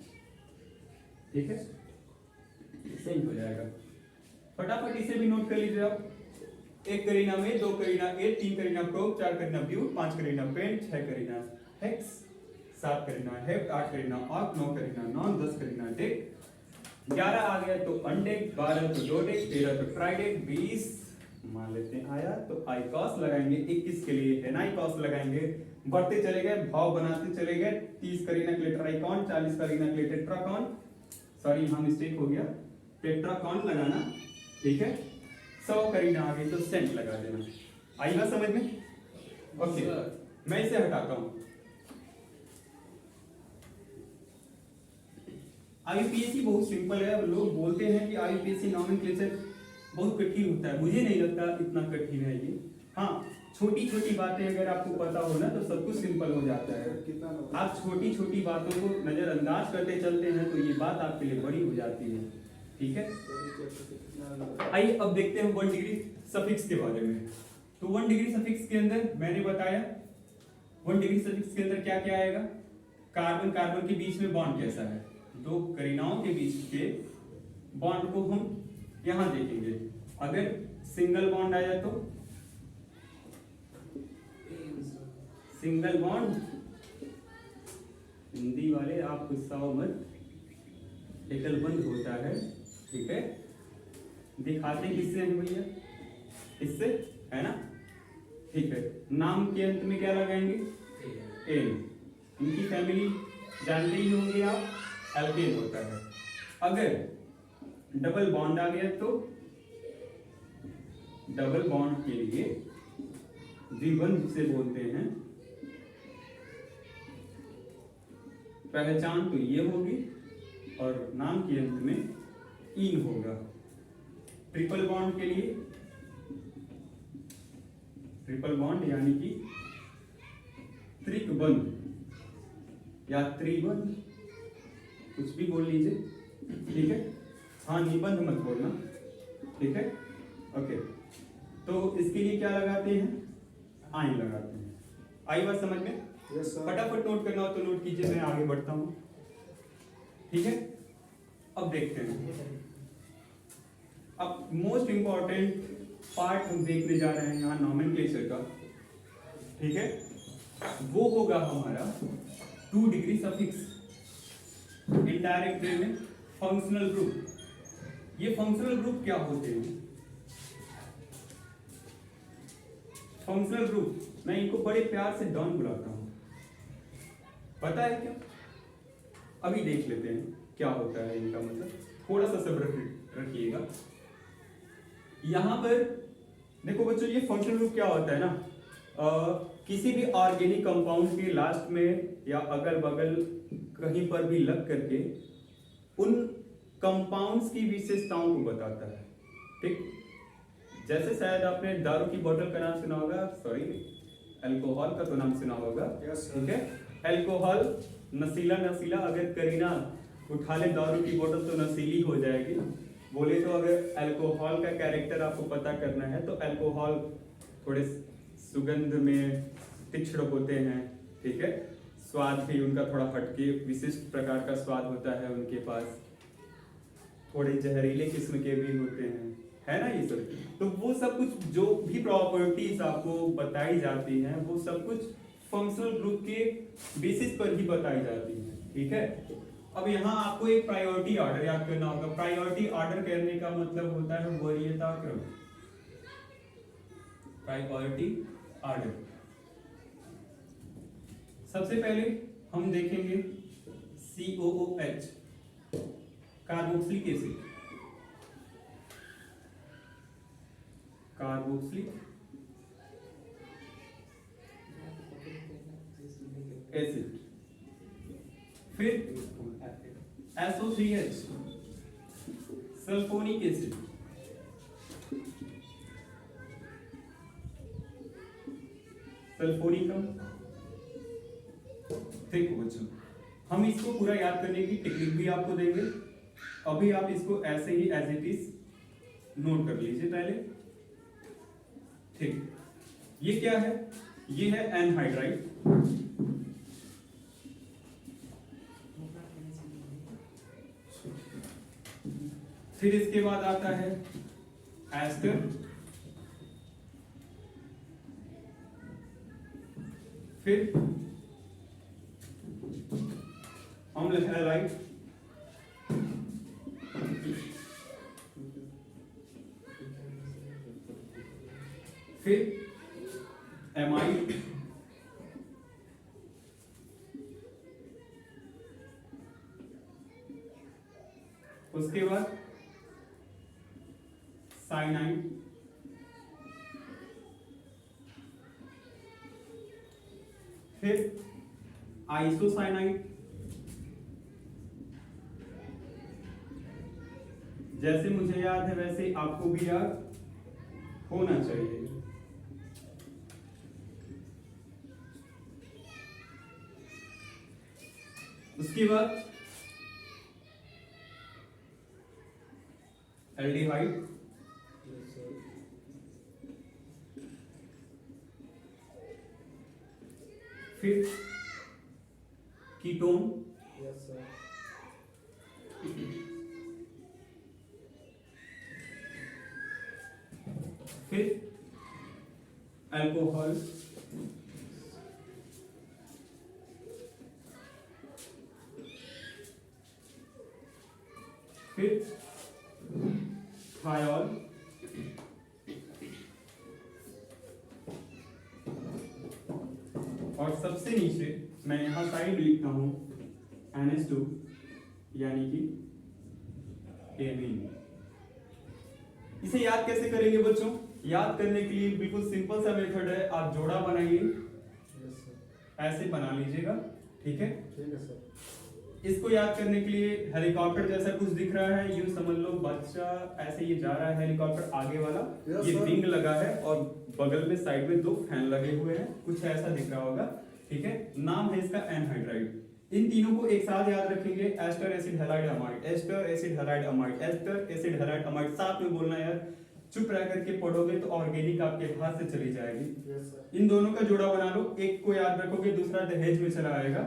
ठीक है, सेंट हो जाएगा। फटाफट इसे भी नोट कर लीजिए आप। 1 करीना में 2 करीना ए, 3 करीना प्रोप, 4 करीना ब्यूट, 5 करीना पेंट, 6 करीना हेक्स, 7 करीना हेप्ट, 8 करीना ऑक्ट, 9 करीना नॉन, 10 करीना डेक, 11 आ गया तो अनडेक, 12 तो डोडेक, 13 तो ट्राइडेक, 20 मान लेते हैं आया तो आइकॉस लगाएंगे। 21 के लिए हेनाइकॉस लगाएंगे। बढ़ते चले गए, भाव बनाते चले गए। 30 करीना के लिए ट्राइकॉन, 40 करीना के लिए टेट्राकॉन, सॉरी यहाँ मिस्टेक हो गया, टेट्राकॉन लगाना, ठीक है। 100 करीना आ गई तो सेंट लगा देना। आएगा समझ में? ओके, मैं इसे हटाता हूं। आईयूपीएसी बहुत सिंपल है। लोग बोलते हैं कि आईयूपीएसी नॉमेनक्लेचर बहुत कठिन होता है, मुझे नहीं लगता इतना कठिन है ये। हाँ, छोटी छोटी बातें अगर आपको पता हो ना तो सब कुछ सिंपल हो जाता है। कितना नंबर? आप छोटी छोटी बातों को नजरअंदाज करते चलते हैं तो ये बात आपके लिए बड़ी हो जाती है, ठीक है। कितना नंबर? आइए अब देखते हैं 1 डिग्री सफिक्स के बारे में। तो 1 डिग्री सफिक्स के अंदर मैंने बताया 1 डिग्री सफिक्स के अंदर क्या क्या आएगा? कार्बन कार्बन के बीच में बॉन्ड कैसा है, 2 करीनाओं के बीच के बॉन्ड को हम यहां देखेंगे। अगर सिंगल बॉन्ड आया तो सिंगल बॉन्ड, हिंदी वाले आप गुस्सा हो मत, एकल बंद होता है, ठीक है। दिखाते किससे हैं भैया? इससे, है ना, ठीक है। नाम के अंत में क्या लगाएंगे? एन। इनकी फैमिली जानते ही होंगे आप, एल्केन होता है। अगर डबल बॉन्ड आ गया तो डबल बॉन्ड के लिए द्विबंध से बोलते हैं। पहचान तो ये होगी और नाम के अंत में इन होगा। ट्रिपल बॉन्ड के लिए ट्रिपल बॉन्ड यानी कि त्रिकबंध या त्रिबंध, कुछ भी बोल लीजिए, ठीक है। हाँ, निबंध मत बोलना, ठीक है, ओके। तो इसके लिए क्या लगाते हैं? आइन लगाते हैं। आई बात समझ में? Yes sir. फटाफट नोट करना हो तो नोट कीजिए, मैं आगे बढ़ता हूं, ठीक है। अब देखते हैं, अब मोस्ट इंपॉर्टेंट पार्ट हम देखने जा रहे हैं यहाँ नॉमेनक्लेचर का, ठीक है। वो होगा हमारा 2 डिग्री सफिक्स, इनडायरेक्ट वे में फंक्शनल ग्रुप। ये फंक्शनल ग्रुप क्या होते हैं? फंक्शनल ग्रुप, मैं इनको बड़े प्यार से डॉन बुलाता हूं, पता है क्या? अभी देख लेते हैं क्या होता है इनका मतलब, थोड़ा सा सब्र रखिएगा। यहां पर देखो बच्चों, ये फंक्शनल ग्रुप क्या होता है ना, किसी भी ऑर्गेनिक कंपाउंड के लास्ट में या अगल बगल कहीं पर भी लग करके उन कंपाउंड्स की विशेषताओं को बताता है, ठीक। जैसे शायद आपने दारू की बोतल का नाम सुना होगा, सॉरी अल्कोहल का तो नाम सुना होगा, ठीक है। अल्कोहल नशीला नशीला, अगर करीना उठा ले दारू की बोतल तो नशीली हो जाएगी। बोले तो अगर अल्कोहल का कैरेक्टर आपको पता करना है तो अल्कोहल थोड़े सुगंध में तीक्ष्ण होते हैं, ठीक है। स्वाद भी उनका थोड़ा हटके विशिष्ट प्रकार का स्वाद होता है उनके पास, थोड़े जहरीले किस्म के भी होते हैं, है ना ये सब। तो वो सब कुछ जो भी प्रॉपर्टीज आपको बताई जाती हैं वो सब कुछ फंक्शनल ग्रुप के बेसिस पर ही बताई जाती हैं, ठीक है। अब यहाँ आपको एक प्रायोरिटी ऑर्डर याद करना होगा। प्रायोरिटी ऑर्डर करने का मतलब होता है वरीयता क्रम। प्रायोरिटी ऑर्डर, सबसे पहले हम देखेंगे COOH, carboxylic acid. Carboxylic acid, फिर SO3H सल्फोनिक एसिड, सल्फोनिकम। देखो बच्चों, हम इसको पूरा याद करने की टेक्निक भी आपको देंगे। अभी आप इसको ऐसे ही एज इट इज नोट कर लीजिए पहले। ठीक, ये क्या है? ये है एनहाइड्राइड, फिर इसके बाद आता है एस्टर, फिर अम्ल हैलाइड, फिर एमाइड, उसके बाद साइनाइड, फिर आइसोसाइनाइड, जैसे मुझे याद है वैसे आपको भी याद होना चाहिए। उसके बाद एल्डिहाइड, फिर कीटोन, Yes, sir. फिर अल्कोहल, फिर थायोल, और सबसे नीचे मैं यहां साइड लिखता हूं NH2 यानी कि एमीन। इसे याद कैसे करेंगे बच्चों? याद करने के लिए बिल्कुल सिंपल सा मेथड है, आप जोड़ा बनाइए, Yes, sir. ऐसे बना लीजिएगा, ठीक है। ठीक है सर। इसको याद करने के लिए हेलीकॉप्टर जैसा कुछ दिख रहा है, यूं समझ लो बच्चा ऐसे ये जा रहा है, हेलीकॉप्टर आगे वाला, Yes, ये sir. विंग लगा है और बगल में साइड में 2 फैन लगे हुए हैं, कुछ ऐसा दिख रहा होगा, ठीक है। नाम है इसका एनहाइड्राइड। इन तीनों को एक साथ याद रखेंगे, ester acid halide amide, ester acid halide amide, ester acid halide amide, साथ में बोलना यार। चुप रह करके पढ़ोगे तो ऑर्गेनिक आपके हाथ से चली जाएगी। Yes, sir. इन दोनों का जोड़ा बना लो, एक को याद रखोगे दूसरा दहेज में चला आएगा,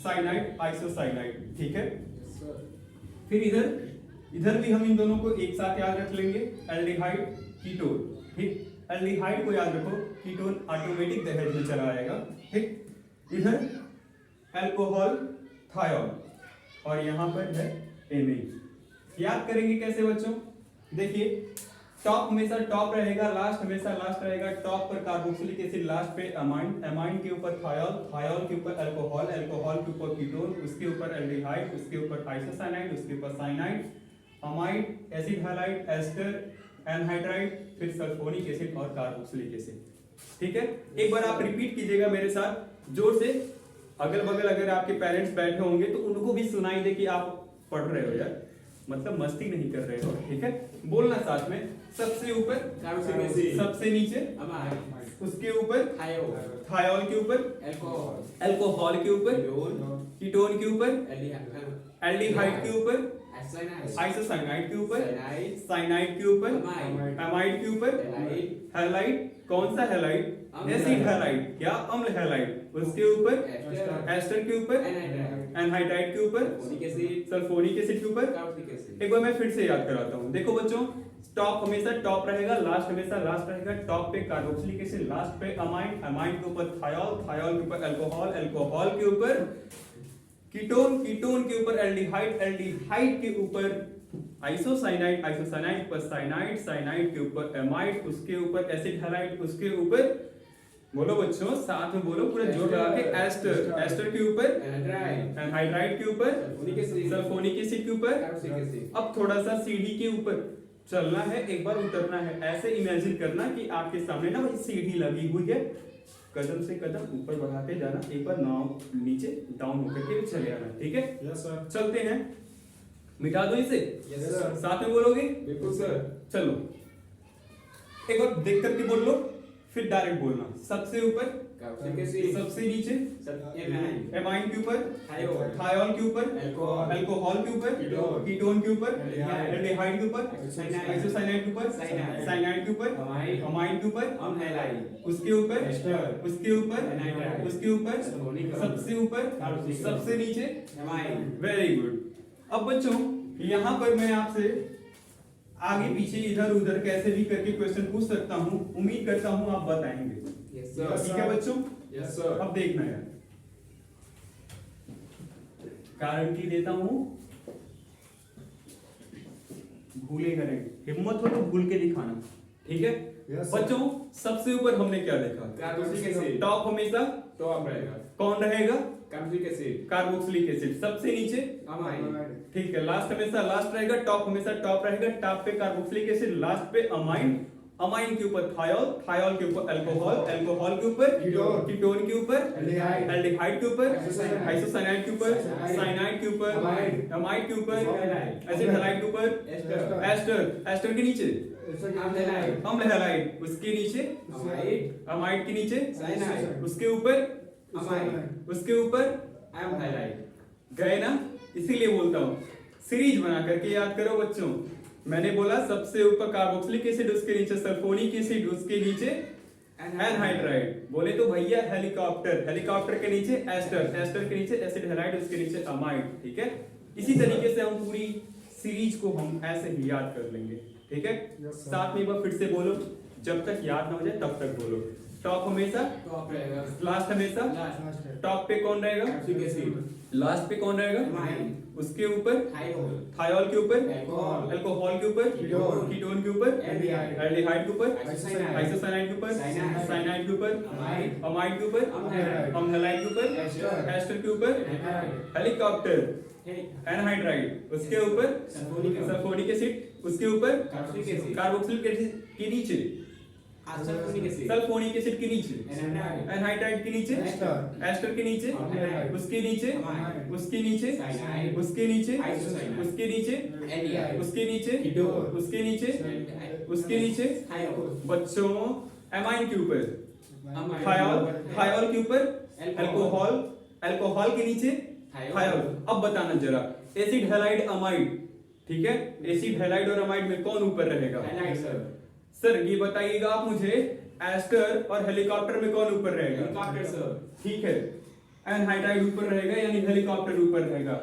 साइनाइड आइसोसाइनाइड, ठीक है। Yes, sir. फिर इधर भी हम इन दोनों को एक साथ याद रख लेंगे, एल्डिहाइड कीटोन, ठीक। एल्डिहाइड को याद रखो, कीटोन ऑटोमेटिक दहेज में चला आएगा, ठीक। इधर अल्कोहल थायोल और यहां पर है एमीन। याद करेंगे कैसे बच्चों? देखिए, टॉप हमेशा टॉप रहेगा, लास्ट हमेशा लास्ट रहेगा। टॉप पर कार्बोक्सिलिक एसिड, लास्ट पे अमाइन, अमाइन के ऊपर थायोल, थायोल के ऊपर अल्कोहल, अल्कोहल के ऊपर कीटोन, उसके ऊपर एल्डिहाइड, उसके ऊपर आइसोसाइनाइड, उसके ऊपर cyanide, amide, acid halide, ester, anhydride, फिर सल्फोनिक एसिड और कार्बोक्सिलिक एसिड, ठीक है। एक बार आप रिपीट कीजिएगा मेरे साथ जोर से, अगल बगल अगर आपके पेरेंट्स बैठे होंगे तो उनको भी सुनाई दे कि आप पढ़ रहे हो यार, मतलब मस्ती नहीं कर रहे हो, ठीक है। बोलना साथ में, सबसे ऊपर कार्बोक्सिलिक एसिड, सबसे नीचे अमाइड, उसके ऊपर थायोल, थायोल के ऊपर अल्कोहल, अल्कोहल के ऊपर कीटोन, कीटोन के ऊपर एल्डिहाइड, एल्डिहाइड के ऊपर आइसोसाइनाइड, आइसोसाइनाइड के ऊपर साइनाइड, साइनाइड के ऊपर अमाइड, अमाइड के ऊपर हैलाइड, हैलाइड। कौन सा हैलाइड? अम्ल एसिड हैलाइड। हैलाइड या अम्ल हैलाइड। उसके ऊपर एस्टर, एस्टर के ऊपर एनहाइड्राइड, एनहाइड्राइड के ऊपर सल्फोनिक एसिड, सल्फोनिक एसिड के ऊपर। Carboxylic acid. एक बार मैं फिर से याद कराता हूँ, देखो बच्चों, टॉप हमेशा टॉप रहेगा, लास्ट हमेशा लास्ट रहेगा। टॉप पे कार्बोक्सिलिक एसिड, लास्ट पे अमाइन, अमाइन के ऊपर थायोल, थायोल के ऊपर अल्कोहल, अल्कोहल के ऊपर कीटोन, कीटोन के ऊपर एल्डिहाइड, एल्डिहाइड के ऊपर आइसोसाइनाइड, आइसोसाइनाइड पर साइनाइड, साइनाइड के ऊपर एमाइड, उसके ऊपर एसिड हैलाइड, उसके ऊपर बोलो बच्चों साथ में बोलो पूरा जोर लगा के, एस्टर, एस्टर के ऊपर एनहाइड्राइड, एनहाइड्राइड के ऊपर सल्फोनिक एसिड, सल्फोनिक एसिड के ऊपर। Carboxylic acid. अब थोड़ा सा सीढ़ी के ऊपर चलना है, एक बार उतरना है। ऐसे इमेजिन करना कि आपके सामने ना वही सीढ़ी लगी हुई है, कदम से कदम ऊपर बढ़ाते जाना, एक बार नाव नीचे डाउन होकर के चले आना, ठीक है। Yes sir. चलते हैं, मिटा दो इसे, यस सर। साथ में बोलोगे, बिल्कुल सर। चलो एक बार देख करके बोल लो, फिर डायरेक्ट बोलना। सबसे ऊपर, कार्बोक्सिलिक सबसे नीचे, एसिड, एमाइन के ऊपर, थायोल, थायोल के ऊपर, अल्कोहल, अल्कोहल के ऊपर, कीटोन, कीटोन के ऊपर, एल्डिहाइड, एल्डिहाइड के ऊपर, आइसोसाइनाइड, आइसोसाइनाइड के ऊपर, साइनाइड, साइनाइड के ऊपर, अमाइड, अमाइन के ऊपर, अनहाइलाइड, उसके ऊपर, एस्टर, उसके ऊपर, एनाइड्राइड, उसके ऊपर, सल्फोनिक, सबसे ऊपर, कार्बोक्सिलिक, सबसे नीचे, एमाइन। Very good. अब बच्चों यहाँ पर मैं आपसे आगे पीछे इधर उधर कैसे भी करके क्वेश्चन पूछ सकता हूँ, उम्मीद करता हूँ आप बताएंगे। यस ठीक है बच्चों, यस सर। अब देखना यार, गारंटी देता हूँ भूलेगा नहीं, हिम्मत हो तो भूल के दिखाना, ठीक है। Yes, sir. बच्चों सबसे ऊपर हमने क्या देखा, कार्बोक्सिलिक एसिड टॉप हमेशा टॉप रहेगा, कौन रहेगा, कार्बोक्सिलिक एसिड, कार्बोक्सिलिक एसिड। सबसे नीचे, अमाइन, ठीक है, लास्ट हमेशा लास्ट रहेगा, टॉप हमेशा टॉप रहेगा, टॉप पे कार्बोक्सिलिक एसिड, लास्ट पे अमाइन, अमाइन के ऊपर थायोल, थायोल के ऊपर अल्कोहल, अल्कोहल के ऊपर कीटोन, कीटोन के ऊपर एल्डिहाइड, एल्डिहाइड के ऊपर आइसोसाइनाइड, आइसोसाइनाइड के ऊपर साइनाइड, साइनाइड के ऊपर अमाइड, अमाइड के ऊपर एसिड एसिड हैलाइड के ऊपर एस्टर, एस्टर, एस्टर के नीचे अम्लहाइड, अम्ल हैलाइड, उसके नीचे अमाइड, अमाइड के नीचे साइनाइड, उसके ऊपर अमाइड, उसके ऊपर अम्लहाइड। गए ना, इसीलिए बोलता हूँ सीरीज बना करके याद करो बच्चों। मैंने बोला सबसे ऊपर कार्बोक्सिलिक एसिड, उसके नीचे सल्फोनिक एसिड, उसके नीचे एनहाइड्राइड। बोले तो भैया हेलीकॉप्टर, हेलीकॉप्टर के नीचे एस्टर, एस्टर के नीचे एसिड हैलाइड, उसके नीचे अमाइड, ठीक है। इसी तरीके से हम पूरी सीरीज को हम ऐसे ही याद कर लेंगे, ठीक है। Yes, sir. साथ में एक बार फिर से बोलो, जब तक याद ना हो जाए तब तक बोलो। टॉप हमेशा, टॉप रहेगा, लास्ट हमेशा, लास्ट, टॉप पे कौन रहेगा, कार्बोक्सिलिक एसिड, लास्ट पे कौन रहेगा, अमाइन, उसके ऊपर थायोल, थायोल के ऊपर अल्कोहल, अल्कोहल के ऊपर कीटोन, कीटोन के ऊपर एल्डिहाइड, एल्डिहाइड के ऊपर आइसोसाइनाइड, आइसोसाइनाइड के ऊपर साइनाइड, साइनाइड के ऊपर अमाइड, अमाइड के ऊपर अम्लहाइड, अम्लहाइड के ऊपर एस्टर, एस्टर के ऊपर एनहाइड, हेलीकॉप्टर हेलिक, एनहाइड्राइड, उसके ऊपर सल्फोनिक, सल्फोनिक एसिड, उसके ऊपर कार्बोक्सिलिक एसिड, कार्बोक्सिलिक एसिड के नीचे सल्फोनिक एसिड, सल्फोनिक एसिड के नीचे एनहाइड, एनहाइड्राइड के नीचे एस्टर, एस्टर के नीचे अम्लहाइड, उसके नीचे अमाइड, उसके नीचे साइनाइड, उसके नीचे आइसोसाइनाइड, उसके नीचे एल्डिहाइड, उसके नीचे कीटोन, उसके नीचे उसके नीचे थायोल, बच्चों एमाइन के ऊपर अमाइड, थायोल, थायोल के ऊपर अल्कोहल, अल्कोहल के नीचे थायोल। अब बताना जरा, एसिड हैलाइड अमाइड, ठीक है, एसिड हैलाइड और अमाइड में कौन ऊपर रहेगा, एनहाइड सर, सर ये बताइएगा आप मुझे, एस्टर और हेलीकॉप्टर में कौन ऊपर रहेगा, हेलीकॉप्टर सर, ठीक है, एनहाइड्राइड ऊपर रहेगा यानी हेलीकॉप्टर ऊपर रहेगा।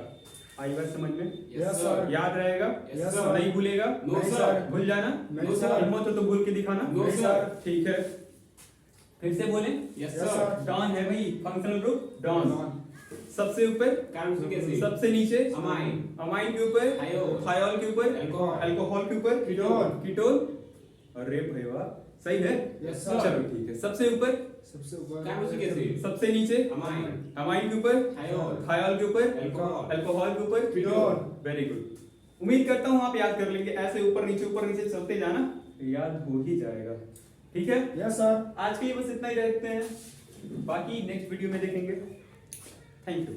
आई बात समझ में, Yes, sir. याद रहेगा, Yes, sir. नहीं भूलेगा, No, sir. भूल जाना, नहीं, sir. हिम्मत हो तो भूल के दिखाना, No, sir. ठीक है। फिर से बोले, yes Yes, sir, sir. Don है भाई, फंक्शनल ग्रुप डॉन। सबसे ऊपर कार्बोक्सिलिक एसिड, सबसे नीचे अमाइन, अमाइन के ऊपर थायोल, थायोल के ऊपर अल्कोहल, अल्कोहल के ऊपर कीटोन, कीटोन। अरे भाई वाह, सही है, Yes, sir. चलो ठीक है। सबसे ऊपर सबसे ऊपर कार्बोक्सिलिक एसिड, सबसे नीचे अमाइन, अमाइन के ऊपर थायोल, थायोल के ऊपर अल्कोहल, अल्कोहल के ऊपर कीटोन। Very good. उम्मीद करता हूँ आप याद कर लेंगे, ऐसे ऊपर नीचे चलते जाना, याद हो ही जाएगा, ठीक है। Yes sir. आज के लिए बस इतना ही रखते हैं, बाकी नेक्स्ट वीडियो में देखेंगे। Thank you.